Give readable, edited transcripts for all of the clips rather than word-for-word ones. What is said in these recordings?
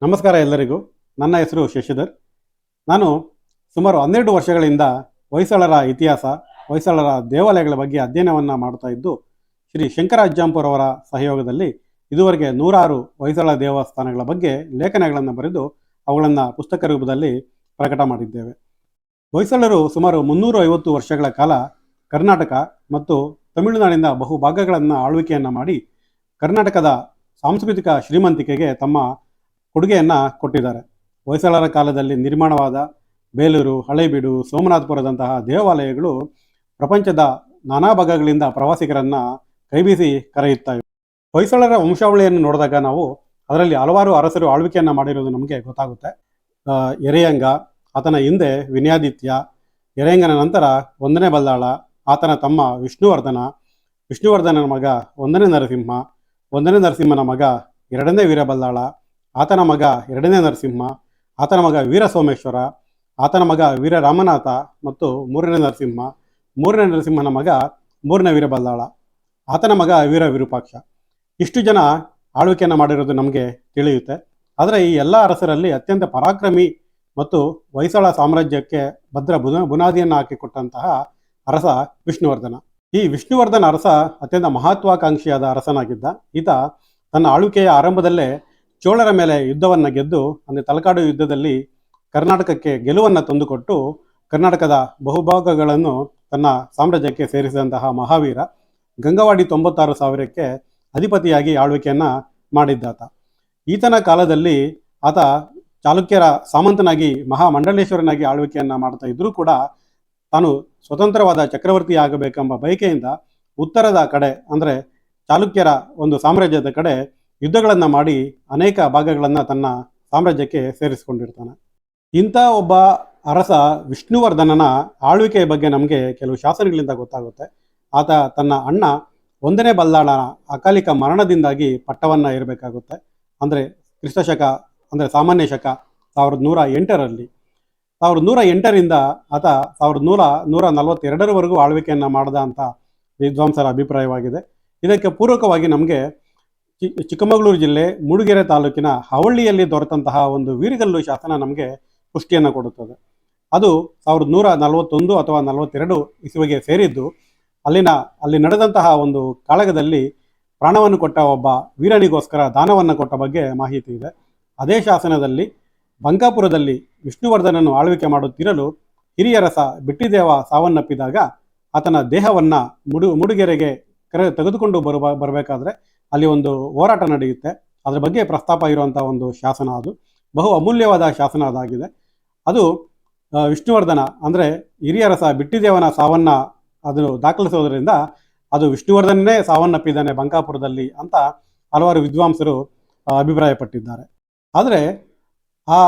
ನಮಸ್ಕಾರ ಎಲ್ಲರಿಗೂ. ನನ್ನ ಹೆಸರು ಶಶಿಧರ್. ನಾನು ಸುಮಾರು 12 ವರ್ಷಗಳಿಂದ ಹೊಯ್ಸಳರ ಇತಿಹಾಸ, ಹೊಯ್ಸಳರ ದೇವಾಲಯಗಳ ಬಗ್ಗೆ ಅಧ್ಯಯನವನ್ನು ಮಾಡ್ತಾ ಇದ್ದು, ಶ್ರೀ ಶಂಕರ ಅಜ್ಜಂಪುರ್ ಅವರ ಸಹಯೋಗದಲ್ಲಿ ಇದುವರೆಗೆ 106 ಹೊಯ್ಸಳ ದೇವಸ್ಥಾನಗಳ ಬಗ್ಗೆ ಲೇಖನಗಳನ್ನು ಬರೆದು ಅವುಗಳನ್ನು ಪುಸ್ತಕ ರೂಪದಲ್ಲಿ ಪ್ರಕಟ ಮಾಡಿದ್ದೇವೆ. ಹೊಯ್ಸಳರು ಸುಮಾರು 350 ವರ್ಷಗಳ ಕಾಲ ಕರ್ನಾಟಕ ಮತ್ತು ತಮಿಳುನಾಡಿನ ಬಹುಭಾಗಗಳನ್ನು ಆಳ್ವಿಕೆಯನ್ನು ಮಾಡಿ ಕರ್ನಾಟಕದ ಸಾಂಸ್ಕೃತಿಕ ಶ್ರೀಮಂತಿಕೆಗೆ ತಮ್ಮ ಕೊಡುಗೆಯನ್ನು ಕೊಟ್ಟಿದ್ದಾರೆ. ಹೊಯ್ಸಳರ ಕಾಲದಲ್ಲಿ ನಿರ್ಮಾಣವಾದ ಬೇಲೂರು, ಹಳೇಬೀಡು, ಸೋಮನಾಥಪುರದಂತಹ ದೇವಾಲಯಗಳು ಪ್ರಪಂಚದ ನಾನಾ ಭಾಗಗಳಿಂದ ಪ್ರವಾಸಿಗರನ್ನು ಕೈಬೀಸಿ ಕರೆಯುತ್ತವೆ. ಹೊಯ್ಸಳರ ವಂಶಾವಳಿಯನ್ನು ನೋಡಿದಾಗ ನಾವು ಅದರಲ್ಲಿ ಹಲವಾರು ಅರಸರು ಆಳ್ವಿಕೆಯನ್ನು ಮಾಡಿರೋದು ನಮಗೆ ಗೊತ್ತಾಗುತ್ತೆ. ಎರೆಯಂಗ, ಆತನ ಹಿಂದೆ ವಿನಯಾದಿತ್ಯ, ಎರೆಯಂಗನ ನಂತರ 1ನೇ ಬಲ್ಲಾಳ, ಆತನ ತಮ್ಮ ವಿಷ್ಣುವರ್ಧನ, ವಿಷ್ಣುವರ್ಧನನ ಮಗ 1ನೇ ನರಸಿಂಹ, 1ನೇ ನರಸಿಂಹನ ಮಗ 2ನೇ ವೀರಬಲ್ಲಾಳ, ಆತನ ಮಗ 2ನೇ ನರಸಿಂಹ, ಆತನ ಮಗ ವೀರ ಸೋಮೇಶ್ವರ, ಆತನ ಮಗ ವೀರ ರಾಮನಾಥ ಮತ್ತು 3ನೇ ನರಸಿಂಹ, 3ನೇ ನರಸಿಂಹನ ಮಗ 3ನೇ ವೀರಬಲ್ಲಾಳ, ಆತನ ಮಗ ವೀರ ವಿರೂಪಾಕ್ಷ. ಇಷ್ಟು ಜನ ಆಳ್ವಿಕೆಯನ್ನು ಮಾಡಿರೋದು ನಮಗೆ ತಿಳಿಯುತ್ತೆ. ಆದರೆ ಈ ಎಲ್ಲ ಅರಸರಲ್ಲಿ ಅತ್ಯಂತ ಪರಾಕ್ರಮಿ ಮತ್ತು ಹೊಯ್ಸಳ ಸಾಮ್ರಾಜ್ಯಕ್ಕೆ ಭದ್ರ ಬುನಾದಿಯನ್ನು ಹಾಕಿಕೊಟ್ಟಂತಹ ಅರಸ ವಿಷ್ಣುವರ್ಧನ. ಈ ವಿಷ್ಣುವರ್ಧನ ಅರಸ ಅತ್ಯಂತ ಮಹತ್ವಾಕಾಂಕ್ಷಿಯಾದ ಅರಸನಾಗಿದ್ದ. ಈತ ತನ್ನ ಆಳ್ವಿಕೆಯ ಆರಂಭದಲ್ಲೇ ಚೋಳರ ಮೇಲೆ ಯುದ್ಧವನ್ನು ಗೆದ್ದು, ಅಂದರೆ ತಲಕಾಡು ಯುದ್ಧದಲ್ಲಿ ಕರ್ನಾಟಕಕ್ಕೆ ಗೆಲುವನ್ನು ತಂದುಕೊಟ್ಟು ಕರ್ನಾಟಕದ ಬಹುಭಾಗಗಳನ್ನು ತನ್ನ ಸಾಮ್ರಾಜ್ಯಕ್ಕೆ ಸೇರಿಸಿದಂತಹ ಮಹಾವೀರ. ಗಂಗವಾಡಿ 96,000ಕ್ಕೆ ಅಧಿಪತಿಯಾಗಿ ಆಳ್ವಿಕೆಯನ್ನು ಮಾಡಿದ್ದಾತ. ಈತನ ಕಾಲದಲ್ಲಿ ಆತ ಚಾಲುಕ್ಯರ ಸಾಮಂತನಾಗಿ ಮಹಾಮಂಡಲೇಶ್ವರನಾಗಿ ಆಳ್ವಿಕೆಯನ್ನು ಮಾಡ್ತಾ ಇದ್ರೂ ಕೂಡ ತಾನು ಸ್ವತಂತ್ರವಾದ ಚಕ್ರವರ್ತಿ ಆಗಬೇಕೆಂಬ ಬಯಕೆಯಿಂದ ಉತ್ತರದ ಕಡೆ, ಅಂದರೆ ಚಾಲುಕ್ಯರ ಒಂದು ಸಾಮ್ರಾಜ್ಯದ ಕಡೆ ಯುದ್ಧಗಳನ್ನು ಮಾಡಿ ಅನೇಕ ಭಾಗಗಳನ್ನು ತನ್ನ ಸಾಮ್ರಾಜ್ಯಕ್ಕೆ ಸೇರಿಸಿಕೊಂಡಿರ್ತಾನೆ. ಇಂಥ ಒಬ್ಬ ಅರಸ ವಿಷ್ಣುವರ್ಧನನ ಆಳ್ವಿಕೆಯ ಬಗ್ಗೆ ನಮಗೆ ಕೆಲವು ಶಾಸನಗಳಿಂದ ಗೊತ್ತಾಗುತ್ತೆ. ಆತ ತನ್ನ ಅಣ್ಣ 1ನೇ ಬಲ್ಲಾಳನ ಅಕಾಲಿಕ ಮರಣದಿಂದಾಗಿ ಪಟ್ಟವನ್ನು ಏರಬೇಕಾಗುತ್ತೆ. ಅಂದರೆ ಕ್ರಿಸ್ತಶಕ, ಅಂದರೆ ಸಾಮಾನ್ಯ ಶಕ 1108ರಲ್ಲಿ. 1108ರಿಂದ ಆತ 1142ರವರೆಗೂ ಆಳ್ವಿಕೆಯನ್ನು ಮಾಡಿದ ಅಂತ ವಿದ್ವಾಂಸರ ಅಭಿಪ್ರಾಯವಾಗಿದೆ. ಇದಕ್ಕೆ ಪೂರಕವಾಗಿ ನಮಗೆ ಚಿಕ್ಕಮಗಳೂರು ಜಿಲ್ಲೆ ಮೂಡಿಗೆರೆ ತಾಲೂಕಿನ ಹವಳ್ಳಿಯಲ್ಲಿ ದೊರೆತಂತಹ ಒಂದು ವೀರಗಲ್ಲು ಶಾಸನ ನಮಗೆ ಪುಷ್ಟಿಯನ್ನು ಕೊಡುತ್ತದೆ. ಅದು 1141 ಅಥವಾ 42 ಇಸುವಿಗೆ ಸೇರಿದ್ದು. ಅಲ್ಲಿ ನಡೆದಂತಹ ಒಂದು ಕಾಳಗದಲ್ಲಿ ಪ್ರಾಣವನ್ನು ಕೊಟ್ಟ ಒಬ್ಬ ವೀರನಿಗೋಸ್ಕರ ದಾನವನ್ನು ಕೊಟ್ಟ ಬಗ್ಗೆ ಮಾಹಿತಿ ಇದೆ. ಅದೇ ಶಾಸನದಲ್ಲಿ ಬಂಕಾಪುರದಲ್ಲಿ ವಿಷ್ಣುವರ್ಧನನ್ನು ಆಳ್ವಿಕೆ ಮಾಡುತ್ತಿರಲು ಹಿರಿಯರಸ ಬಿಟ್ಟಿದೇವ ಸಾವನ್ನಪ್ಪಿದಾಗ ಆತನ ದೇಹವನ್ನು ಮೂಡಿಗೆರೆಗೆ ತೆಗೆದುಕೊಂಡು ಬರಬೇಕಾದ್ರೆ ಅಲ್ಲಿ ಒಂದು ಹೋರಾಟ ನಡೆಯುತ್ತೆ. ಅದರ ಬಗ್ಗೆ ಪ್ರಸ್ತಾಪ ಇರುವಂಥ ಒಂದು ಶಾಸನ. ಅದು ಬಹು ಅಮೂಲ್ಯವಾದ ಶಾಸನ ಅದಾಗಿದೆ. ಅದು ವಿಷ್ಣುವರ್ಧನ, ಅಂದರೆ ಹಿರಿಯರಸ ಬಿಟ್ಟಿದೇವನ ಸಾವನ್ನು ಅದು ದಾಖಲಿಸೋದ್ರಿಂದ ಅದು ವಿಷ್ಣುವರ್ಧನೇ ಸಾವನ್ನಪ್ಪಿದ್ದಾನೆ ಬಂಕಾಪುರದಲ್ಲಿ ಅಂತ ಹಲವಾರು ವಿದ್ವಾಂಸರು ಅಭಿಪ್ರಾಯಪಟ್ಟಿದ್ದಾರೆ. ಆದರೆ ಆ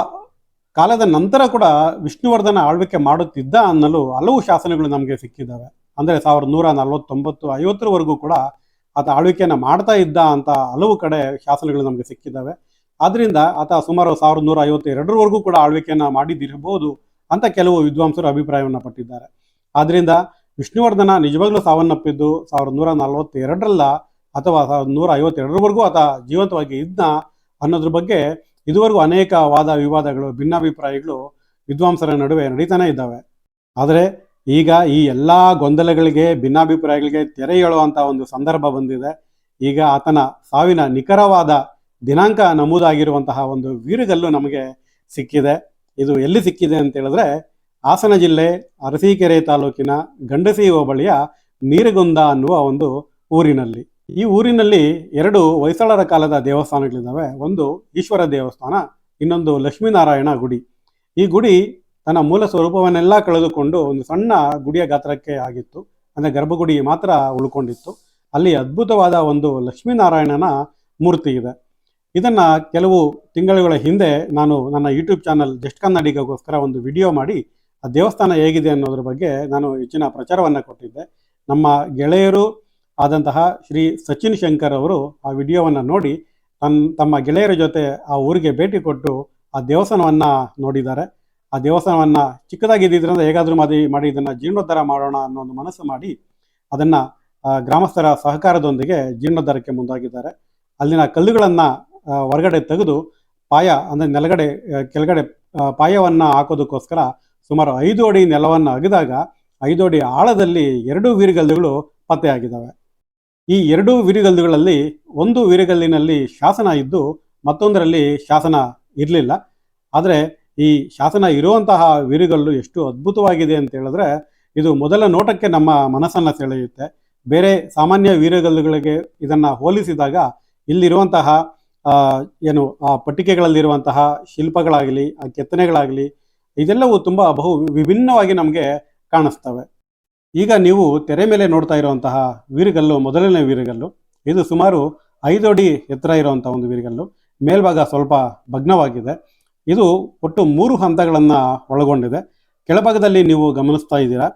ಕಾಲದ ನಂತರ ಕೂಡ ವಿಷ್ಣುವರ್ಧನ ಆಳ್ವಿಕೆ ಮಾಡುತ್ತಿದ್ದ ಅನ್ನಲು ಹಲವು ಶಾಸನಗಳು ನಮಗೆ ಸಿಕ್ಕಿದ್ದಾವೆ. ಅಂದರೆ 1149, 50ರವರೆಗೂ ಕೂಡ ಆತ ಆಳ್ವಿಕೆಯನ್ನು ಮಾಡ್ತಾ ಇದ್ದ ಅಂತ ಹಲವು ಕಡೆ ಶಾಸನಗಳು ನಮಗೆ ಸಿಕ್ಕಿದ್ದಾವೆ. ಆದ್ದರಿಂದ ಆತ ಸುಮಾರು 1152ರವರೆಗೂ ಕೂಡ ಆಳ್ವಿಕೆಯನ್ನು ಮಾಡಿದ್ದಿರಬಹುದು ಅಂತ ಕೆಲವು ವಿದ್ವಾಂಸರು ಅಭಿಪ್ರಾಯವನ್ನು ಪಟ್ಟಿದ್ದಾರೆ. ಆದ್ದರಿಂದ ವಿಷ್ಣುವರ್ಧನ ನಿಜವಾಗ್ಲೂ ಸಾವನ್ನಪ್ಪಿದ್ದು 1142ರಲ್ಲ ಅಥವಾ 1152ರವರೆಗೂ ಆತ ಜೀವಂತವಾಗಿ ಇದ್ದ ಅನ್ನೋದ್ರ ಬಗ್ಗೆ ಇದುವರೆಗೂ ಅನೇಕ ವಾದ ವಿವಾದಗಳು, ಭಿನ್ನಾಭಿಪ್ರಾಯಗಳು ವಿದ್ವಾಂಸರ ನಡುವೆ ನಡೀತಾನೆ ಇದ್ದಾವೆ. ಆದರೆ ಈಗ ಈ ಎಲ್ಲ ಗೊಂದಲಗಳಿಗೆ, ಭಿನ್ನಾಭಿಪ್ರಾಯಗಳಿಗೆ ತೆರೆ ಎಳುವಂಥ ಒಂದು ಸಂದರ್ಭ ಬಂದಿದೆ. ಈಗ ಆತನ ಸಾವಿನ ನಿಖರವಾದ ದಿನಾಂಕ ನಮೂದಾಗಿರುವಂತಹ ಒಂದು ವೀರಗಲ್ಲು ನಮಗೆ ಸಿಕ್ಕಿದೆ. ಇದು ಎಲ್ಲಿ ಸಿಕ್ಕಿದೆ ಅಂತ ಹೇಳಿದ್ರೆ ಹಾಸನ ಜಿಲ್ಲೆ ಅರಸೀಕೆರೆ ತಾಲೂಕಿನ ಗಂಡಸಿ ಹೋಬಳಿಯ ನೀರಗುಂದ ಅನ್ನುವ ಒಂದು ಊರಿನಲ್ಲಿ. ಈ ಊರಿನಲ್ಲಿ 2 ಹೊಯ್ಸಳರ ಕಾಲದ ದೇವಸ್ಥಾನಗಳಿದ್ದಾವೆ. ಒಂದು ಈಶ್ವರ ದೇವಸ್ಥಾನ, ಇನ್ನೊಂದು ಲಕ್ಷ್ಮೀನಾರಾಯಣ ಗುಡಿ. ಈ ಗುಡಿ ತನ್ನ ಮೂಲ ಸ್ವರೂಪವನ್ನೆಲ್ಲ ಕಳೆದುಕೊಂಡು ಒಂದು ಸಣ್ಣ ಗುಡಿಯ ಗಾತ್ರಕ್ಕೆ ಆಗಿತ್ತು. ಅಂದರೆ ಗರ್ಭಗುಡಿ ಮಾತ್ರ ಉಳ್ಕೊಂಡಿತ್ತು. ಅಲ್ಲಿ ಅದ್ಭುತವಾದ ಒಂದು ಲಕ್ಷ್ಮೀನಾರಾಯಣನ ಮೂರ್ತಿ ಇದೆ. ಇದನ್ನು ಕೆಲವು ತಿಂಗಳುಗಳ ಹಿಂದೆ ನಾನು ನನ್ನ ಯೂಟ್ಯೂಬ್ ಚಾನಲ್ ಜಸ್ಟ್ ಕನ್ನಡಿಗಗೋಸ್ಕರ ಒಂದು ವಿಡಿಯೋ ಮಾಡಿ ಆ ದೇವಸ್ಥಾನ ಹೇಗಿದೆ ಅನ್ನೋದ್ರ ಬಗ್ಗೆ ನಾನು ಹೆಚ್ಚಿನ ಪ್ರಚಾರವನ್ನು ಕೊಟ್ಟಿದ್ದೆ. ನಮ್ಮ ಗೆಳೆಯರು ಆದಂತಹ ಶ್ರೀ ಸಚಿನ್ ಶಂಕರ್ ಅವರು ಆ ವಿಡಿಯೋವನ್ನು ನೋಡಿ ತಮ್ಮ ಗೆಳೆಯರ ಜೊತೆ ಆ ಊರಿಗೆ ಭೇಟಿ ಕೊಟ್ಟು ಆ ದೇವಸ್ಥಾನವನ್ನು ನೋಡಿದ್ದಾರೆ. ಆ ದೇವಸ್ಥಾನವನ್ನು ಚಿಕ್ಕದಾಗಿದ್ದರಿಂದ ಹೇಗಾದರೂ ಮಾಡಿ ಇದನ್ನು ಜೀರ್ಣೋದ್ಧಾರ ಮಾಡೋಣ ಅನ್ನೋ ಒಂದು ಮನಸ್ಸು ಮಾಡಿ ಅದನ್ನು ಗ್ರಾಮಸ್ಥರ ಸಹಕಾರದೊಂದಿಗೆ ಜೀರ್ಣೋದ್ಧಾರಕ್ಕೆ ಮುಂದಾಗಿದ್ದಾರೆ. ಅಲ್ಲಿನ ಕಲ್ಲುಗಳನ್ನು ಹೊರಗಡೆ ತೆಗೆದು ಪಾಯ ಅಂದರೆ ನೆಲಗಡೆ ಕೆಳಗಡೆ ಪಾಯವನ್ನು ಹಾಕೋದಕ್ಕೋಸ್ಕರ ಸುಮಾರು 5 ಅಡಿ ನೆಲವನ್ನು ಅಗೆದಾಗ 5 ಅಡಿ ಆಳದಲ್ಲಿ 2 ವೀರಗಲ್ಲುಗಳು ಪತ್ತೆಯಾಗಿದ್ದಾವೆ. ಈ 2 ವೀರಗಲ್ಲುಗಳಲ್ಲಿ ಒಂದು ವೀರಗಲ್ಲಿನಲ್ಲಿ ಶಾಸನ ಇದ್ದು ಮತ್ತೊಂದರಲ್ಲಿ ಶಾಸನ ಇರಲಿಲ್ಲ. ಆದರೆ ಈ ಶಾಸನ ಇರುವಂತಹ ವೀರಗಲ್ಲು ಎಷ್ಟು ಅದ್ಭುತವಾಗಿದೆ ಅಂತ ಹೇಳಿದ್ರೆ ಇದು ಮೊದಲ ನೋಟಕ್ಕೆ ನಮ್ಮ ಮನಸ್ಸನ್ನು ಸೆಳೆಯುತ್ತೆ. ಬೇರೆ ಸಾಮಾನ್ಯ ವೀರಗಲ್ಲುಗಳಿಗೆ ಇದನ್ನು ಹೋಲಿಸಿದಾಗ ಇಲ್ಲಿರುವಂತಹ ಏನು ಆ ಪಟ್ಟಿಕೆಗಳಲ್ಲಿರುವಂತಹ ಶಿಲ್ಪಗಳಾಗಲಿ ಆ ಕೆತ್ತನೆಗಳಾಗಲಿ ಇದೆಲ್ಲವೂ ತುಂಬ ಬಹು ವಿಭಿನ್ನವಾಗಿ ನಮಗೆ ಕಾಣಿಸ್ತವೆ. ಈಗ ನೀವು ತೆರೆ ಮೇಲೆ ನೋಡ್ತಾ ಇರುವಂತಹ ವೀರಗಲ್ಲು ಮೊದಲನೇ ವೀರಗಲ್ಲು. ಇದು ಸುಮಾರು 5 ಅಡಿ ಎತ್ತರ ಇರುವಂಥ ಒಂದು ವೀರಗಲ್ಲು. ಮೇಲ್ಭಾಗ ಸ್ವಲ್ಪ ಭಗ್ನವಾಗಿದೆ. ಇದು ಒಟ್ಟು 3 ಹಂತಗಳನ್ನು ಒಳಗೊಂಡಿದೆ. ಕೆಳಭಾಗದಲ್ಲಿ ನೀವು ಗಮನಿಸ್ತಾ ಇದ್ದೀರಾ,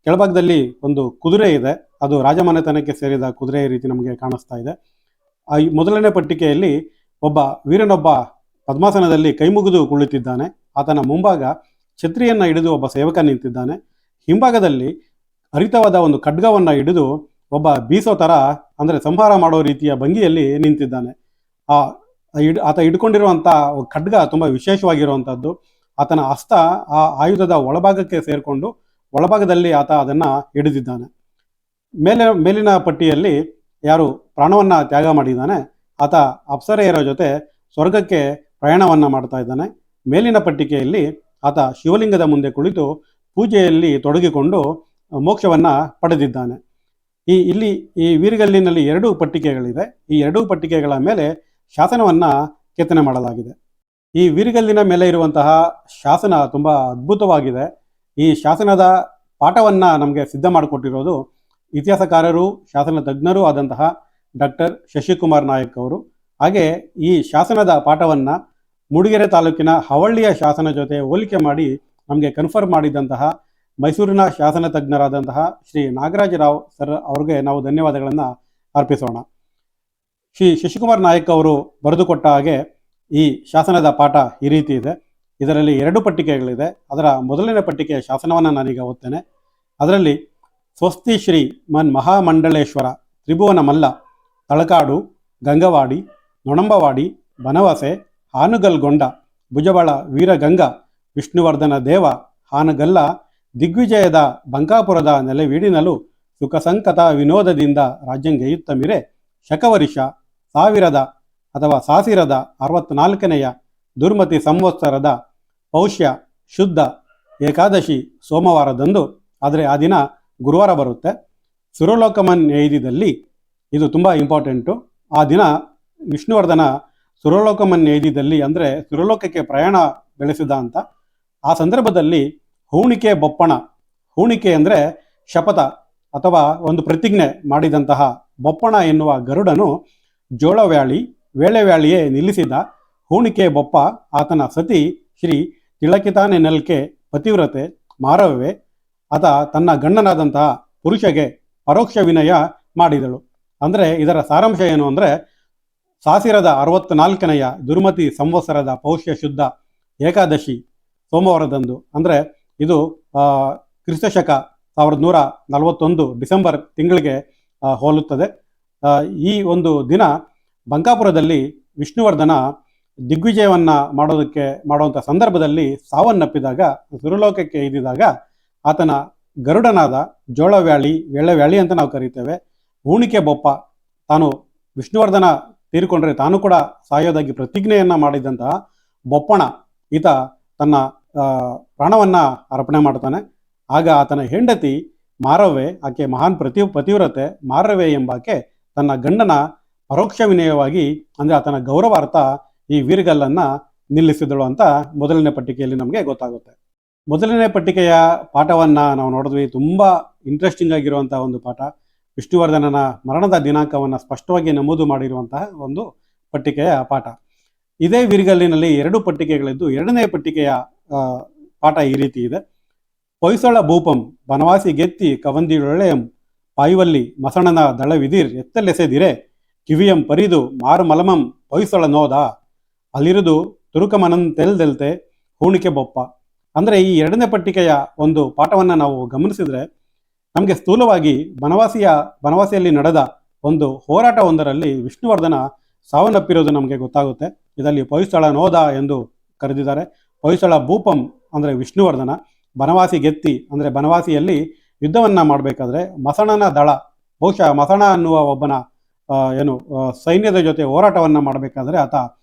ಕೆಳಭಾಗದಲ್ಲಿ ಒಂದು ಕುದುರೆ ಇದೆ. ಅದು ರಾಜಮನೆತನಕ್ಕೆ ಸೇರಿದ ಕುದುರೆ ರೀತಿ ನಮಗೆ ಕಾಣಿಸ್ತಾ ಇದೆ. ಮೊದಲನೇ ಪಟ್ಟಿಕೆಯಲ್ಲಿ ವೀರನೊಬ್ಬ ಪದ್ಮಾಸನದಲ್ಲಿ ಕೈಮುಗಿದು ಕುಳಿತಿದ್ದಾನೆ. ಆತನ ಮುಂಭಾಗ ಛತ್ರಿಯನ್ನು ಹಿಡಿದು ಒಬ್ಬ ಸೇವಕ ನಿಂತಿದ್ದಾನೆ. ಹಿಂಭಾಗದಲ್ಲಿ ಹರಿತವಾದ ಒಂದು ಖಡ್ಗವನ್ನು ಹಿಡಿದು ಒಬ್ಬ ಬೀಸೋ ಥರ ಅಂದರೆ ಸಂಹಾರ ಮಾಡೋ ರೀತಿಯ ಭಂಗಿಯಲ್ಲಿ ನಿಂತಿದ್ದಾನೆ. ಆತ ಹಿಡ್ಕೊಂಡಿರುವಂಥ ಖಡ್ಗ ತುಂಬ ವಿಶೇಷವಾಗಿರುವಂಥದ್ದು. ಆತನ ಹಸ್ತ ಆ ಆಯುಧದ ಒಳಭಾಗಕ್ಕೆ ಸೇರಿಕೊಂಡು ಒಳಭಾಗದಲ್ಲಿ ಆತ ಅದನ್ನು ಹಿಡಿದಿದ್ದಾನೆ. ಮೇಲಿನ ಪಟ್ಟಿಯಲ್ಲಿ ಯಾರು ಪ್ರಾಣವನ್ನು ತ್ಯಾಗ ಮಾಡಿದ್ದಾನೆ ಆತ ಅಪ್ಸರೆಯರ ಜೊತೆ ಸ್ವರ್ಗಕ್ಕೆ ಪ್ರಯಾಣವನ್ನು ಮಾಡ್ತಾ ಇದ್ದಾನೆ. ಮೇಲಿನ ಪಟ್ಟಿಕೆಯಲ್ಲಿ ಆತ ಶಿವಲಿಂಗದ ಮುಂದೆ ಕುಳಿತು ಪೂಜೆಯಲ್ಲಿ ತೊಡಗಿಕೊಂಡು ಮೋಕ್ಷವನ್ನು ಪಡೆದಿದ್ದಾನೆ. ಈ ವೀರಗಲ್ಲಿನಲ್ಲಿ 2 ಪಟ್ಟಿಕೆಗಳಿದೆ. ಈ 2 ಪಟ್ಟಿಕೆಗಳ ಮೇಲೆ ಶಾಸನವನ್ನು ಕೆತ್ತನೆ ಮಾಡಲಾಗಿದೆ. ಈ ವೀರಗಲ್ಲಿನ ಮೇಲೆ ಇರುವಂತಹ ಶಾಸನ ತುಂಬ ಅದ್ಭುತವಾಗಿದೆ. ಈ ಶಾಸನದ ಪಾಠವನ್ನು ನಮಗೆ ಸಿದ್ಧ ಮಾಡಿಕೊಟ್ಟಿರೋದು ಇತಿಹಾಸಕಾರರು ಶಾಸನ ತಜ್ಞರೂ ಆದಂತಹ ಡಾಕ್ಟರ್ ಶಶಿಕುಮಾರ್ ನಾಯಕ್ ಅವರು. ಹಾಗೆ ಈ ಶಾಸನದ ಪಾಠವನ್ನು ಮೂಡಿಗೆರೆ ತಾಲೂಕಿನ ಹವಳ್ಳಿಯ ಶಾಸನ ಜೊತೆ ಹೋಲಿಕೆ ಮಾಡಿ ನಮಗೆ ಕನ್ಫರ್ಮ್ ಮಾಡಿದಂತಹ ಮೈಸೂರಿನ ಶಾಸನ ತಜ್ಞರಾದಂತಹ ಶ್ರೀ ನಾಗರಾಜರಾವ್ ಸರ್ ಅವ್ರಿಗೆ ನಾವು ಧನ್ಯವಾದಗಳನ್ನು ಅರ್ಪಿಸೋಣ. ಶ್ರೀ ಶಶಿಕುಮಾರ್ ನಾಯಕ್ ಅವರು ಬರೆದುಕೊಟ್ಟ ಹಾಗೆ ಈ ಶಾಸನದ ಪಾಠ ಈ ರೀತಿ ಇದೆ. ಇದರಲ್ಲಿ 2 ಪಟ್ಟಿಕೆಗಳಿದೆ. ಅದರ ಮೊದಲನೇ ಪಟ್ಟಿಕೆಯ ಶಾಸನವನ್ನು ನಾನೀಗ ಓದ್ತೇನೆ. ಅದರಲ್ಲಿ ಸ್ವಸ್ತಿ ಶ್ರೀ ಮಹಾಮಂಡಲೇಶ್ವರ ತ್ರಿಭುವನ ಮಲ್ಲ ತಳಕಾಡು ಗಂಗವಾಡಿ ನೊಣಂಬವಾಡಿ ಬನವಸೆ ಹಾನುಗಲ್ಗೊಂಡ ಭುಜಬಳ ವೀರಗಂಗ ವಿಷ್ಣುವರ್ಧನ ದೇವ ಹಾನಗಲ್ಲ ದಿಗ್ವಿಜಯದ ಬಂಕಾಪುರದ ನೆಲೆವೀಡಿನಲು ಸುಖ ಸಂಕತ ವಿನೋದದಿಂದ ರಾಜ್ಯಂಗೆಯುತ್ತ ಮಿರೆ ಶಕವರಿಷ 1000 ಅಥವಾ ಸಾಸಿರದ 64ನೆಯ ದುರ್ಮತಿ ಸಂವತ್ಸರದ ಪೌಷ್ಯ ಶುದ್ಧ ಏಕಾದಶಿ ಸೋಮವಾರದಂದು, ಆದರೆ ಆ ದಿನ ಗುರುವಾರ ಬರುತ್ತೆ, ಸುರಲೋಕಮನ್ ನೇಯ್ದಿದಲ್ಲಿ, ಇದು ತುಂಬ ಇಂಪಾರ್ಟೆಂಟು, ಆ ದಿನ ವಿಷ್ಣುವರ್ಧನ ಸುರಲೋಕಮನ್ ನೇಯ್ದಿದಲ್ಲಿ ಅಂದರೆ ಸುರಲೋಕಕ್ಕೆ ಪ್ರಯಾಣ ಬೆಳೆಸಿದ ಅಂತ. ಆ ಸಂದರ್ಭದಲ್ಲಿ ಹೂಣಿಕೆ ಬೊಪ್ಪಣ, ಹೂಣಿಕೆ ಅಂದರೆ ಶಪಥ ಅಥವಾ ಒಂದು ಪ್ರತಿಜ್ಞೆ ಮಾಡಿದಂತಹ ಬೊಪ್ಪಣ ಎನ್ನುವ ಗರುಡನು ಜೋಳವ್ಯಾಳಿ ವೇಳೆವ್ಯಾಳಿಯೇ ನಿಲ್ಲಿಸಿದ ಹೂಣಿಕೆ ಬೊಪ್ಪ ಆತನ ಸತಿ ಶ್ರೀ ತಿಳಕಿತಾನೆನಲ್ಕೆ ಪತಿವ್ರತೆ ಮಾರವ್ವೆ ಆತ ತನ್ನ ಗಂಡನಾದಂತಹ ಪುರುಷಗೆ ಪರೋಕ್ಷ ವಿನಯ ಮಾಡಿದಳು. ಅಂದರೆ ಇದರ ಸಾರಾಂಶ ಏನು ಅಂದರೆ ಸಾಸಿರದ 64ನೆಯ ದುರ್ಮತಿ ಸಂವತ್ಸರದ ಪೌಷ್ಯ ಶುದ್ಧ ಏಕಾದಶಿ ಸೋಮವಾರದಂದು, ಅಂದರೆ ಇದು ಕ್ರಿಸ್ತಶಕ 1141 ಡಿಸೆಂಬರ್ ತಿಂಗಳಿಗೆ ಹೋಲುತ್ತದೆ. ಈ ಒಂದು ದಿನ ಬಂಕಾಪುರದಲ್ಲಿ ವಿಷ್ಣುವರ್ಧನ ದಿಗ್ವಿಜಯವನ್ನು ಮಾಡುವಂಥ ಸಂದರ್ಭದಲ್ಲಿ ಸಾವನ್ನಪ್ಪಿದಾಗ, ಸುರಲೋಕಕ್ಕೆ ಇದ್ದಿದಾಗ ಆತನ ಗರುಡನಾದ ಜೋಳವ್ಯಾಳಿ ವೇಳೆವ್ಯಾಳಿ ಅಂತ ನಾವು ಕರೀತೇವೆ, ಹೂಣಿಕೆ ಬೊಪ್ಪ ತಾನು ವಿಷ್ಣುವರ್ಧನ ತೀರಿಕೊಂಡ್ರೆ ತಾನು ಕೂಡ ಸಾಯೋದಾಗಿ ಪ್ರತಿಜ್ಞೆಯನ್ನು ಮಾಡಿದಂತಹ ಬೊಪ್ಪಣ ಈತ ತನ್ನ ಪ್ರಾಣವನ್ನು ಅರ್ಪಣೆ ಮಾಡ್ತಾನೆ. ಆಗ ಆತನ ಹೆಂಡತಿ ಮಾರವ್ವೆ, ಆಕೆ ಮಹಾನ್ ಪತಿವ್ರತೆ ಮಾರವ್ವೆ ಎಂಬಾಕೆ ತನ್ನ ಗಂಡನ ಪರೋಕ್ಷ ವಿನಯವಾಗಿ ಅಂದರೆ ಆತನ ಗೌರವಾರ್ಥ ಈ ವೀರಗಲ್ಲನ್ನು ನಿಲ್ಲಿಸಿದಳು ಅಂತ ಮೊದಲನೇ ಪಟ್ಟಿಕೆಯಲ್ಲಿ ನಮಗೆ ಗೊತ್ತಾಗುತ್ತೆ. ಮೊದಲನೇ ಪಟ್ಟಿಕೆಯ ಪಾಠವನ್ನು ನಾವು ನೋಡಿದ್ವಿ. ತುಂಬ ಇಂಟ್ರೆಸ್ಟಿಂಗ್ ಆಗಿರುವಂಥ ಒಂದು ಪಾಠ. ವಿಷ್ಣುವರ್ಧನನ ಮರಣದ ದಿನಾಂಕವನ್ನು ಸ್ಪಷ್ಟವಾಗಿ ನಮೂದು ಮಾಡಿರುವಂತಹ ಒಂದು ಪಟ್ಟಿಕೆಯ ಪಾಠ. ಇದೇ ವೀರಗಲ್ಲಿನಲ್ಲಿ 2 ಪಟ್ಟಿಕೆಗಳಿದ್ದು, 2ನೇ ಪಟ್ಟಿಕೆಯ ಪಾಠ ಈ ರೀತಿ ಇದೆ. ಪೊಯ್ಸಳ ಭೂಪಂ ಬನವಾಸಿ ಗೆತ್ತಿ ಕವಂದಿಯೊಳೆಯಂ ಪಾಯುವಲ್ಲಿ ಮಸಣನ ದಳವಿದಿರ್ ಎತ್ತಲೆಸೆದಿರೆ ಕಿವಿಯಂ ಪರಿದು ಮಾರು ಮಲಮಂ ಪೊಯ್ಸಳ ನೋದ ಅಲ್ಲಿರುದು ತುರುಕಮನಂತೆಲ್ದೆಲ್ತೆ ಹೂಣಿಕೆ ಬೊಪ್ಪ. ಅಂದರೆ ಈ 2ನೇ ಪಟ್ಟಿಕೆಯ ಒಂದು ಪಾಠವನ್ನು ನಾವು ಗಮನಿಸಿದರೆ ನಮಗೆ ಸ್ಥೂಲವಾಗಿ ಬನವಾಸಿಯಲ್ಲಿ ನಡೆದ ಒಂದು ಹೋರಾಟ ಒಂದರಲ್ಲಿ ವಿಷ್ಣುವರ್ಧನ ಸಾವನ್ನಪ್ಪಿರೋದು ನಮಗೆ ಗೊತ್ತಾಗುತ್ತೆ. ಇದರಲ್ಲಿ ಹೊಯ್ಸಳ ನೋದ ಎಂದು ಕರೆದಿದ್ದಾರೆ. ಹೊಯ್ಸಳ ಭೂಪಂ ಅಂದರೆ ವಿಷ್ಣುವರ್ಧನ, ಬನವಾಸಿ ಗೆತ್ತಿ ಅಂದರೆ ಬನವಾಸಿಯಲ್ಲಿ ಯುದ್ಧವನ್ನು ಮಾಡಬೇಕಾದ್ರೆ ಮಸಣನ ದಳ, ಬಹುಶಃ ಮಸಣ ಅನ್ನುವ ಒಬ್ಬನ ಸೈನ್ಯದ ಜೊತೆ ಹೋರಾಟವನ್ನು ಮಾಡಬೇಕಾದ್ರೆ ಆತ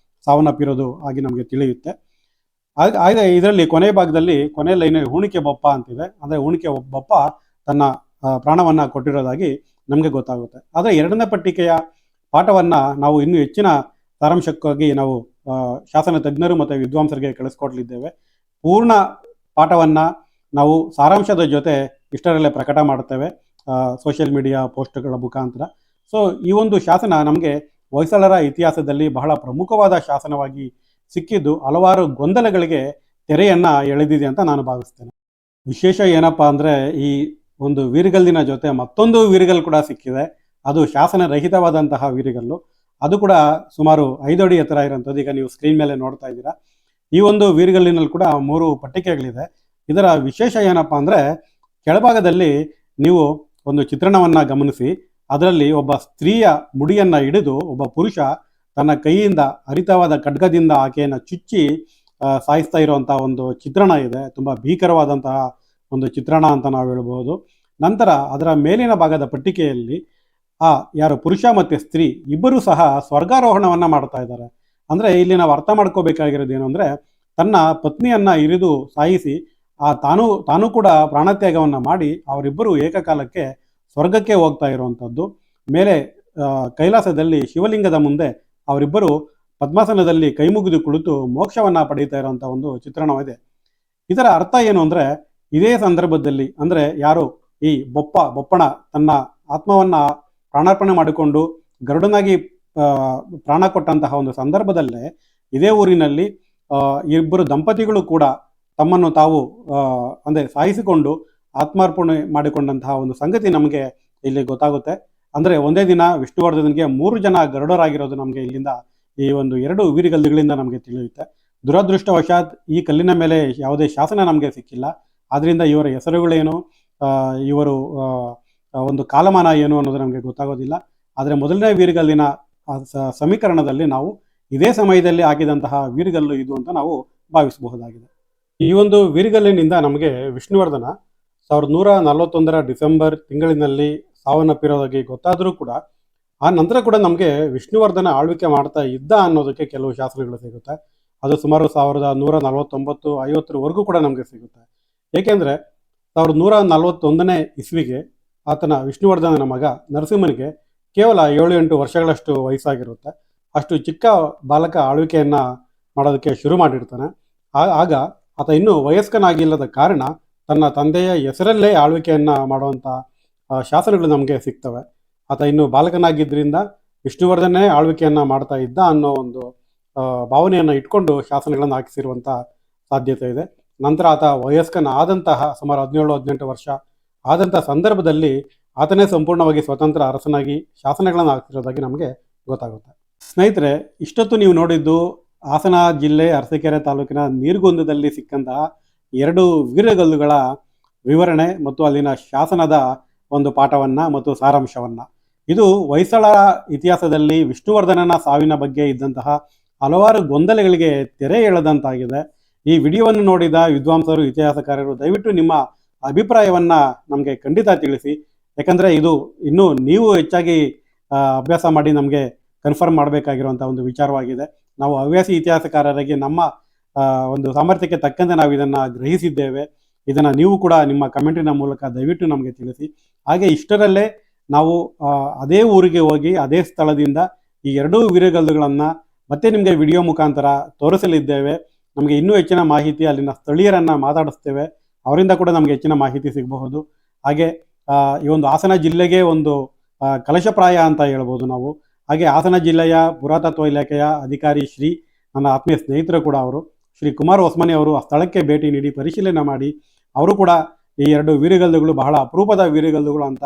ಸಾವನ್ನಪ್ಪಿರೋದು ಆಗಿ ನಮಗೆ ತಿಳಿಯುತ್ತೆ. ಹಾಗೆ ಇದರಲ್ಲಿ ಕೊನೆ ಭಾಗದಲ್ಲಿ ಕೊನೆ ಲೈನ್ ಹೂಣಿಕೆ ಬೊಪ್ಪ ಅಂತಿದೆ, ಅಂದರೆ ಹೂಣಿಕೆ ಬೊಪ್ಪ ತನ್ನ ಪ್ರಾಣವನ್ನು ಕೊಟ್ಟಿರೋದಾಗಿ ನಮಗೆ ಗೊತ್ತಾಗುತ್ತೆ. ಆದರೆ ಎರಡನೇ ಪಟ್ಟಿಕೆಯ ಪಾಠವನ್ನು ನಾವು ಇನ್ನೂ ಹೆಚ್ಚಿನ ಸಾರಾಂಶಕ್ಕಾಗಿ ನಾವು ಶಾಸನ ತಜ್ಞರು ಮತ್ತು ವಿದ್ವಾಂಸರಿಗೆ ಕಳಿಸ್ಕೊಡ್ಲಿದ್ದೇವೆ. ಪೂರ್ಣ ಪಾಠವನ್ನು ನಾವು ಸಾರಾಂಶದ ಜೊತೆ ಇಷ್ಟರಲ್ಲೇ ಪ್ರಕಟ ಮಾಡುತ್ತೇವೆ ಸೋಷಿಯಲ್ ಮೀಡಿಯಾ ಪೋಸ್ಟ್ಗಳ ಮುಖಾಂತರ. ಸೊ ಈ ಒಂದು ಶಾಸನ ನಮಗೆ ಹೊಯ್ಸಳರ ಇತಿಹಾಸದಲ್ಲಿ ಬಹಳ ಪ್ರಮುಖವಾದ ಶಾಸನವಾಗಿ ಸಿಕ್ಕಿದ್ದು ಹಲವಾರು ಗೊಂದಲಗಳಿಗೆ ತೆರೆಯನ್ನು ಎಳೆದಿದೆ ಅಂತ ನಾನು ಭಾವಿಸ್ತೇನೆ. ವಿಶೇಷ ಏನಪ್ಪ ಅಂದರೆ ಈ ಒಂದು ವೀರಗಲ್ಲಿನ ಜೊತೆ ಮತ್ತೊಂದು ವೀರಗಲ್ಲು ಕೂಡ ಸಿಕ್ಕಿದೆ. ಅದು ಶಾಸನ ರಹಿತವಾದಂತಹ ವೀರಗಲ್ಲು, ಅದು ಕೂಡ ಸುಮಾರು 5 ಅಡಿ ಎತ್ತರ ಇರೋಂಥದ್ದು. ಈಗ ನೀವು ಸ್ಕ್ರೀನ್ ಮೇಲೆ ನೋಡ್ತಾ ಇದ್ದೀರಾ. ಈ ಒಂದು ವೀರಗಲ್ಲಿನಲ್ಲಿ ಕೂಡ 3 ಪಟ್ಟಿಕೆಗಳಿದೆ. ಇದರ ವಿಶೇಷ ಏನಪ್ಪ ಅಂದರೆ ಕೆಳಭಾಗದಲ್ಲಿ ನೀವು ಒಂದು ಚಿತ್ರಣವನ್ನು ಗಮನಿಸಿ, ಅದರಲ್ಲಿ ಒಬ್ಬ ಸ್ತ್ರೀಯ ಮುಡಿಯನ್ನು ಹಿಡಿದು ಒಬ್ಬ ಪುರುಷ ತನ್ನ ಕೈಯಿಂದ ಹರಿತವಾದ ಖಡ್ಗದಿಂದ ಆಕೆಯನ್ನು ಚುಚ್ಚಿ ಸಾಯಿಸ್ತಾ ಇರುವಂಥ ಒಂದು ಚಿತ್ರಣ ಇದೆ. ತುಂಬ ಭೀಕರವಾದಂತಹ ಒಂದು ಚಿತ್ರಣ ಅಂತ ನಾವು ಹೇಳ್ಬೋದು. ನಂತರ ಅದರ ಮೇಲಿನ ಭಾಗದ ಪಟ್ಟಿಕೆಯಲ್ಲಿ ಯಾರು ಪುರುಷ ಮತ್ತು ಸ್ತ್ರೀ ಇಬ್ಬರೂ ಸಹ ಸ್ವರ್ಗಾರೋಹಣವನ್ನು ಮಾಡ್ತಾ ಇದ್ದಾರೆ. ಅಂದರೆ ಇಲ್ಲಿ ನಾವು ಅರ್ಥ ಮಾಡ್ಕೋಬೇಕಾಗಿರೋದು ಏನು ಅಂದರೆ, ತನ್ನ ಪತ್ನಿಯನ್ನು ಇರಿದು ಸಾಯಿಸಿ ತಾನು ಕೂಡ ಪ್ರಾಣತ್ಯಾಗವನ್ನು ಮಾಡಿ ಅವರಿಬ್ಬರು ಏಕಕಾಲಕ್ಕೆ ಸ್ವರ್ಗಕ್ಕೆ ಹೋಗ್ತಾ ಇರುವಂಥದ್ದು. ಮೇಲೆ ಕೈಲಾಸದಲ್ಲಿ ಶಿವಲಿಂಗದ ಮುಂದೆ ಅವರಿಬ್ಬರು ಪದ್ಮಾಸನದಲ್ಲಿ ಕೈ ಮುಗಿದು ಕುಳಿತು ಮೋಕ್ಷವನ್ನು ಪಡೀತಾ ಇರುವಂಥ ಒಂದು ಚಿತ್ರಣವಿದೆ. ಇದರ ಅರ್ಥ ಏನು ಅಂದರೆ, ಇದೇ ಸಂದರ್ಭದಲ್ಲಿ ಅಂದರೆ ಯಾರು ಈ ಬೊಪ್ಪಣ ತನ್ನ ಆತ್ಮವನ್ನು ಪ್ರಾಣಾರ್ಪಣೆ ಮಾಡಿಕೊಂಡು ಗರುಡನಾಗಿ ಪ್ರಾಣ ಕೊಟ್ಟಂತಹ ಒಂದು ಸಂದರ್ಭದಲ್ಲೇ ಇದೇ ಊರಿನಲ್ಲಿ ಇಬ್ಬರು ದಂಪತಿಗಳು ಕೂಡ ತಮ್ಮನ್ನು ತಾವು ಅಂದರೆ ಸಾಯಿಸಿಕೊಂಡು ಆತ್ಮಾರ್ಪಣೆ ಮಾಡಿಕೊಂಡಂತಹ ಒಂದು ಸಂಗತಿ ನಮಗೆ ಇಲ್ಲಿ ಗೊತ್ತಾಗುತ್ತೆ. ಅಂದರೆ ಒಂದೇ ದಿನ ವಿಷ್ಣುವರ್ಧನ್ಗೆ 3 ಜನ ಗರುಡರಾಗಿರೋದು ನಮಗೆ ಇಲ್ಲಿಂದ ಈ ಒಂದು 2 ವೀರಗಲ್ಲುಗಳಿಂದ ನಮಗೆ ತಿಳಿಯುತ್ತೆ. ದುರದೃಷ್ಟವಶಾತ್ ಈ ಕಲ್ಲಿನ ಮೇಲೆ ಯಾವುದೇ ಶಾಸನ ನಮಗೆ ಸಿಕ್ಕಿಲ್ಲ. ಆದ್ದರಿಂದ ಇವರ ಹೆಸರುಗಳೇನು, ಇವರು ಒಂದು ಕಾಲಮಾನ ಏನು ಅನ್ನೋದು ನಮಗೆ ಗೊತ್ತಾಗೋದಿಲ್ಲ. ಆದರೆ ಮೊದಲನೇ ವೀರಗಲ್ಲಿನ ಸಮೀಕರಣದಲ್ಲಿ ನಾವು ಇದೇ ಸಮಯದಲ್ಲಿ ಹಾಕಿದಂತಹ ವೀರಗಲ್ಲು ಇದು ಅಂತ ನಾವು ಭಾವಿಸಬಹುದಾಗಿದೆ. ಈ ಒಂದು ವೀರಗಲ್ಲಿನಿಂದ ನಮಗೆ ವಿಷ್ಣುವರ್ಧನ 1141 ಡಿಸೆಂಬರ್ ತಿಂಗಳಿನಲ್ಲಿ ಸಾವನ್ನಪ್ಪಿರೋದಾಗಿ ಗೊತ್ತಾದರೂ ಕೂಡ ಆ ನಂತರ ಕೂಡ ನಮಗೆ ವಿಷ್ಣುವರ್ಧನ ಆಳ್ವಿಕೆ ಮಾಡ್ತಾ ಇದ್ದ ಅನ್ನೋದಕ್ಕೆ ಕೆಲವು ಶಾಸನಗಳು ಸಿಗುತ್ತೆ. ಅದು ಸುಮಾರು 1149-50ವರೆಗೂ ಕೂಡ ನಮಗೆ ಸಿಗುತ್ತೆ. ಏಕೆಂದರೆ 1141ನೇ ಇಸ್ವಿಗೆ ಆತನ ವಿಷ್ಣುವರ್ಧನನ ಮಗ ನರಸಿಂಹನಿಗೆ ಕೇವಲ 7-8 ವರ್ಷಗಳಷ್ಟು ವಯಸ್ಸಾಗಿರುತ್ತೆ. ಅಷ್ಟು ಚಿಕ್ಕ ಬಾಲಕ ಆಳ್ವಿಕೆಯನ್ನು ಮಾಡೋದಕ್ಕೆ ಶುರು ಮಾಡಿರ್ತಾನೆ. ಆಗ ಆತ ಇನ್ನೂ ವಯಸ್ಕನಾಗಿಲ್ಲದ ಕಾರಣ ತನ್ನ ತಂದೆಯ ಹೆಸರಲ್ಲೇ ಆಳ್ವಿಕೆಯನ್ನು ಮಾಡುವಂಥ ಶಾಸನಗಳು ನಮಗೆ ಸಿಗ್ತವೆ. ಆತ ಇನ್ನೂ ಬಾಲಕನಾಗಿದ್ದರಿಂದ ವಿಷ್ಣುವರ್ಧನೇ ಆಳ್ವಿಕೆಯನ್ನು ಮಾಡ್ತಾ ಇದ್ದ ಅನ್ನೋ ಒಂದು ಭಾವನೆಯನ್ನು ಇಟ್ಕೊಂಡು ಶಾಸನಗಳನ್ನು ಹಾಕಿಸಿರುವಂಥ ಸಾಧ್ಯತೆ ಇದೆ. ನಂತರ ಆತ ವಯಸ್ಕನಾದಂತಹ ಸುಮಾರು 17-18 ವರ್ಷ ಆದಂಥ ಸಂದರ್ಭದಲ್ಲಿ ಆತನೇ ಸಂಪೂರ್ಣವಾಗಿ ಸ್ವತಂತ್ರ ಅರಸನಾಗಿ ಶಾಸನಗಳನ್ನು ಹಾಕ್ತಿರೋದಾಗಿ ನಮಗೆ ಗೊತ್ತಾಗುತ್ತೆ. ಸ್ನೇಹಿತರೆ, ಇಷ್ಟೊತ್ತು ನೀವು ನೋಡಿದ್ದು ಹಾಸನ ಜಿಲ್ಲೆ ಅರಸೀಕೆರೆ ತಾಲೂಕಿನ ನೀರ್ಗುಂದದಲ್ಲಿ ಸಿಕ್ಕಂತಹ 2 ವೀರಗಲ್ಲುಗಳ ವಿವರಣೆ ಮತ್ತು ಅಲ್ಲಿನ ಶಾಸನದ ಒಂದು ಪಾಠವನ್ನು ಮತ್ತು ಸಾರಾಂಶವನ್ನು. ಇದು ಹೊಯ್ಸಳ ಇತಿಹಾಸದಲ್ಲಿ ವಿಷ್ಣುವರ್ಧನನ ಸಾವಿನ ಬಗ್ಗೆ ಇದ್ದಂತಹ ಹಲವಾರು ಗೊಂದಲಗಳಿಗೆ ತೆರೆ ಎಳೆದಂತಾಗಿದೆ. ಈ ವಿಡಿಯೋವನ್ನು ನೋಡಿದ ವಿದ್ವಾಂಸರು, ಇತಿಹಾಸಕಾರರು ದಯವಿಟ್ಟು ನಿಮ್ಮ ಅಭಿಪ್ರಾಯವನ್ನು ನಮಗೆ ಖಂಡಿತ ತಿಳಿಸಿ. ಯಾಕಂದರೆ ಇದು ಇನ್ನೂ ನೀವು ಹೆಚ್ಚಾಗಿ ಅಭ್ಯಾಸ ಮಾಡಿ ನಮಗೆ ಕನ್ಫರ್ಮ್ ಮಾಡಬೇಕಾಗಿರುವಂಥ ಒಂದು ವಿಚಾರವಾಗಿದೆ. ನಾವು ಹವ್ಯಾಸಿ ಇತಿಹಾಸಕಾರರಿಗೆ ನಮ್ಮ ಒಂದು ಸಾಮರ್ಥ್ಯಕ್ಕೆ ತಕ್ಕಂತೆ ನಾವು ಇದನ್ನು ಗ್ರಹಿಸಿದ್ದೇವೆ. ಇದನ್ನು ನೀವು ಕೂಡ ನಿಮ್ಮ ಕಮೆಂಟಿನ ಮೂಲಕ ದಯವಿಟ್ಟು ನಮಗೆ ತಿಳಿಸಿ. ಹಾಗೆ ಇಷ್ಟರಲ್ಲೇ ನಾವು ಅದೇ ಊರಿಗೆ ಹೋಗಿ ಅದೇ ಸ್ಥಳದಿಂದ ಈ 2 ವೀರಗಲ್ಲುಗಳನ್ನು ಮತ್ತೆ ನಿಮಗೆ ವಿಡಿಯೋ ಮುಖಾಂತರ ತೋರಿಸಲಿದ್ದೇವೆ. ನಮಗೆ ಇನ್ನೂ ಹೆಚ್ಚಿನ ಮಾಹಿತಿ ಅಲ್ಲಿನ ಸ್ಥಳೀಯರನ್ನು ಮಾತಾಡಿಸ್ತೇವೆ, ಅವರಿಂದ ಕೂಡ ನಮಗೆ ಹೆಚ್ಚಿನ ಮಾಹಿತಿ ಸಿಗಬಹುದು. ಹಾಗೆ ಈ ಒಂದು ಹಾಸನ ಜಿಲ್ಲೆಗೆ ಒಂದು ಕಲಶಪ್ರಾಯ ಅಂತ ಹೇಳ್ಬೋದು ನಾವು. ಹಾಗೆ ಹಾಸನ ಜಿಲ್ಲೆಯ ಪುರಾತತ್ವ ಇಲಾಖೆಯ ಅಧಿಕಾರಿ ನನ್ನ ಆತ್ಮೀಯ ಸ್ನೇಹಿತರು ಕೂಡ ಅವರು ಶ್ರೀ ಕುಮಾರ್ ಹೊಸ್ಮನಿ ಅವರು ಆ ಸ್ಥಳಕ್ಕೆ ಭೇಟಿ ನೀಡಿ ಪರಿಶೀಲನೆ ಮಾಡಿ ಅವರು ಕೂಡ ಈ 2 ವೀರಗಲ್ಲುಗಳು ಬಹಳ ಅಪರೂಪದ ವೀರಗಲ್ಲುಗಳು ಅಂತ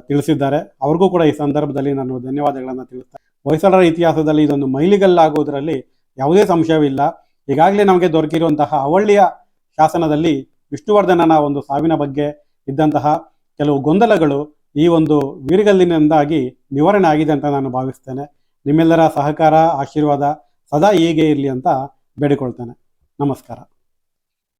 ತಿಳಿಸಿದ್ದಾರೆ. ಅವ್ರಿಗೂ ಕೂಡ ಈ ಸಂದರ್ಭದಲ್ಲಿ ನಾನು ಧನ್ಯವಾದಗಳನ್ನು ತಿಳಿಸ್ತೇನೆ. ಹೊಯ್ಸಳರ ಇತಿಹಾಸದಲ್ಲಿ ಇದೊಂದು ಮೈಲಿಗಲ್ಲಾಗುವುದರಲ್ಲಿ ಯಾವುದೇ ಸಂಶಯವಿಲ್ಲ. ಈಗಾಗಲೇ ನಮಗೆ ದೊರಕಿರುವಂತಹ ಅವಳ್ಳಿಯ ಶಾಸನದಲ್ಲಿ ವಿಷ್ಣುವರ್ಧನನ ಒಂದು ಸಾವಿನ ಬಗ್ಗೆ ಇದ್ದಂತಹ ಕೆಲವು ಗೊಂದಲಗಳು ಈ ಒಂದು ವೀರಗಲ್ಲಿನಿಂದಾಗಿ ನಿವಾರಣೆ ಆಗಿದೆ ಅಂತ ನಾನು ಭಾವಿಸ್ತೇನೆ. ನಿಮ್ಮೆಲ್ಲರ ಸಹಕಾರ, ಆಶೀರ್ವಾದ ಸದಾ ಹೀಗೆ ಇರಲಿ ಅಂತ ಬೇಡಿಕೊಳ್ತೇನೆ. ನಮಸ್ಕಾರ.